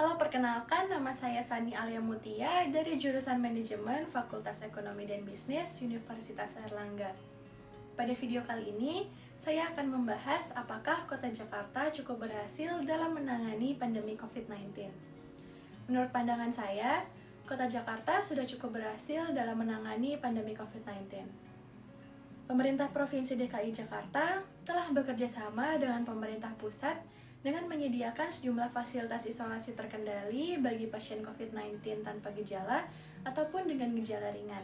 Halo, perkenalkan nama saya Sani Alia Mutia dari jurusan Manajemen Fakultas Ekonomi dan Bisnis Universitas Airlangga. Pada video kali ini, saya akan membahas apakah Kota Jakarta cukup berhasil dalam menangani pandemi COVID-19. Menurut pandangan saya, Kota Jakarta sudah cukup berhasil dalam menangani pandemi COVID-19. Pemerintah Provinsi DKI Jakarta telah bekerja sama dengan pemerintah pusat dengan menyediakan sejumlah fasilitas isolasi terkendali bagi pasien COVID-19 tanpa gejala ataupun dengan gejala ringan.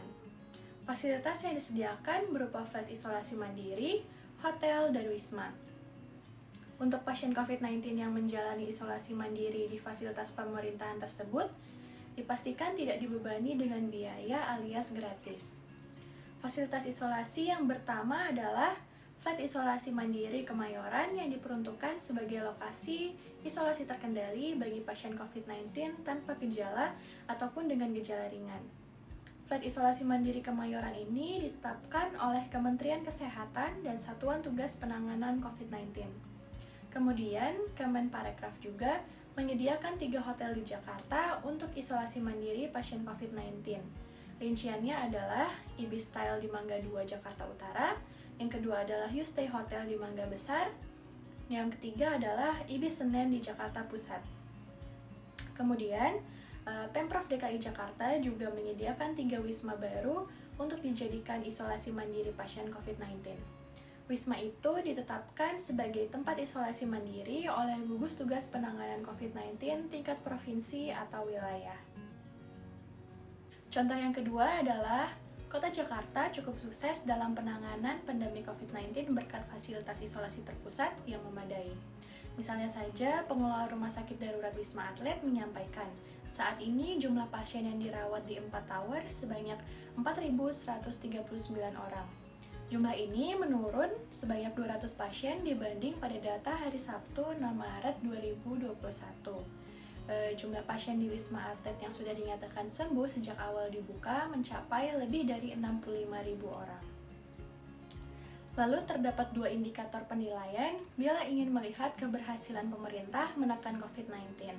Fasilitas yang disediakan berupa flat isolasi mandiri, hotel, dan wisma. Untuk pasien COVID-19 yang menjalani isolasi mandiri di fasilitas pemerintahan tersebut, dipastikan tidak dibebani dengan biaya alias gratis. Fasilitas isolasi yang pertama adalah flat isolasi mandiri Kemayoran yang diperuntukkan sebagai lokasi isolasi terkendali bagi pasien COVID-19 tanpa gejala ataupun dengan gejala ringan. Flat isolasi mandiri Kemayoran ini ditetapkan oleh Kementerian Kesehatan dan Satuan Tugas Penanganan COVID-19. Kemudian, Kemenparekraf juga menyediakan 3 hotel di Jakarta untuk isolasi mandiri pasien COVID-19. Rinciannya adalah Ibis Style di Mangga 2, Jakarta Utara. Yang kedua adalah You Stay Hotel di Mangga Besar. Yang ketiga adalah Ibis Senen di Jakarta Pusat. Kemudian, Pemprov DKI Jakarta juga menyediakan 3 wisma baru untuk dijadikan isolasi mandiri pasien COVID-19. Wisma itu ditetapkan sebagai tempat isolasi mandiri oleh Gugus Tugas Penanganan COVID-19 tingkat provinsi atau wilayah. Contoh yang kedua adalah Kota Jakarta cukup sukses dalam penanganan pandemi COVID-19 berkat fasilitas isolasi terpusat yang memadai. Misalnya saja, pengelola Rumah Sakit Darurat Wisma Atlet menyampaikan, saat ini jumlah pasien yang dirawat di 4 tower sebanyak 4.139 orang. Jumlah ini menurun sebanyak 200 pasien dibanding pada data hari Sabtu 6 Maret 2021. Jumlah pasien di Wisma Atlet yang sudah dinyatakan sembuh sejak awal dibuka mencapai lebih dari 65.000 orang. Lalu terdapat 2 indikator penilaian bila ingin melihat keberhasilan pemerintah menekan COVID-19.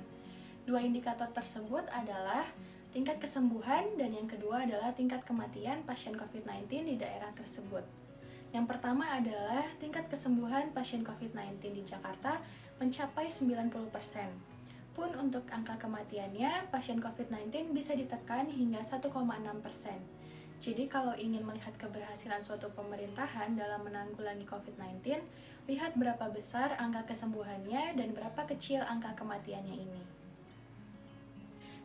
2 indikator tersebut adalah tingkat kesembuhan dan yang kedua adalah tingkat kematian pasien COVID-19 di daerah tersebut. Yang pertama adalah tingkat kesembuhan pasien COVID-19 di Jakarta mencapai 90%. Pun untuk angka kematiannya, pasien COVID-19 bisa ditekan hingga 1,6%. Jadi kalau ingin melihat keberhasilan suatu pemerintahan dalam menanggulangi COVID-19, lihat berapa besar angka kesembuhannya dan berapa kecil angka kematiannya ini.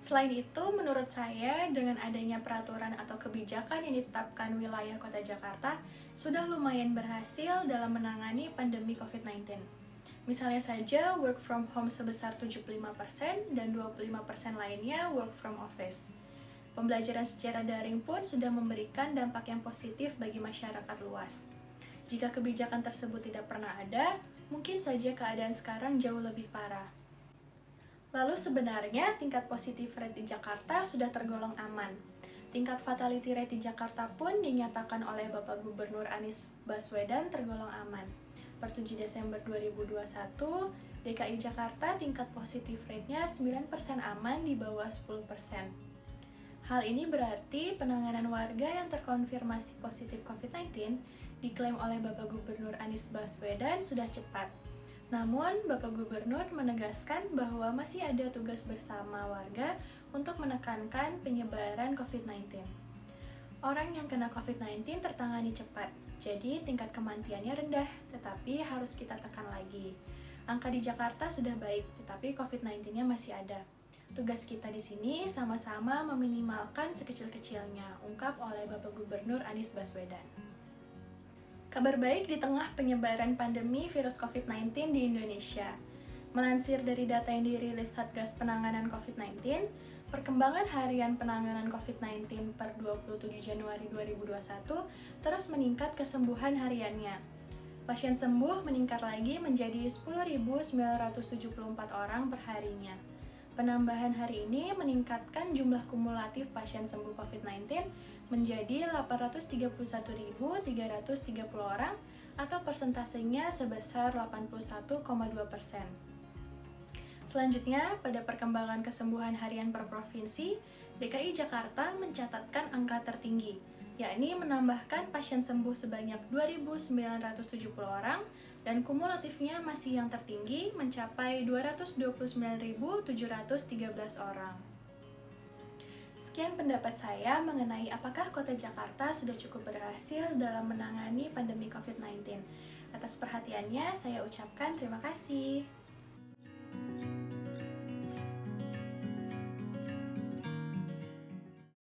Selain itu, menurut saya, dengan adanya peraturan atau kebijakan yang ditetapkan wilayah Kota Jakarta, sudah lumayan berhasil dalam menangani pandemi COVID-19. Misalnya saja work from home sebesar 75% dan 25% lainnya work from office. Pembelajaran secara daring pun sudah memberikan dampak yang positif bagi masyarakat luas. Jika kebijakan tersebut tidak pernah ada, mungkin saja keadaan sekarang jauh lebih parah. Lalu sebenarnya tingkat positif rate di Jakarta sudah tergolong aman. Tingkat fatality rate di Jakarta pun dinyatakan oleh Bapak Gubernur Anies Baswedan tergolong aman. Per 7 Desember 2021, DKI Jakarta tingkat positif rate-nya 9% aman di bawah 10%. Hal ini berarti penanganan warga yang terkonfirmasi positif COVID-19 diklaim oleh Bapak Gubernur Anies Baswedan sudah cepat. Namun, Bapak Gubernur menegaskan bahwa masih ada tugas bersama warga untuk menekankan penyebaran COVID-19. Orang yang kena COVID-19 tertangani cepat, jadi tingkat kematiannya rendah, tetapi harus kita tekan lagi. Angka di Jakarta sudah baik, tetapi COVID-19-nya masih ada. Tugas kita di sini sama-sama meminimalkan sekecil-kecilnya, ungkap oleh Bapak Gubernur Anies Baswedan. Kabar baik di tengah penyebaran pandemi virus COVID-19 di Indonesia. Melansir dari data yang dirilis Satgas Penanganan COVID-19, perkembangan harian penanganan COVID-19 per 27 Januari 2021 terus meningkat kesembuhan hariannya. Pasien sembuh meningkat lagi menjadi 10.974 orang per harinya. Penambahan hari ini meningkatkan jumlah kumulatif pasien sembuh COVID-19 menjadi 831.330 orang atau persentasenya sebesar 81,2%. Selanjutnya, pada perkembangan kesembuhan harian per provinsi, DKI Jakarta mencatatkan angka tertinggi, yakni menambahkan pasien sembuh sebanyak 2.970 orang dan kumulatifnya masih yang tertinggi mencapai 229.713 orang. Sekian pendapat saya mengenai apakah Kota Jakarta sudah cukup berhasil dalam menangani pandemi COVID-19. Atas perhatiannya, saya ucapkan terima kasih.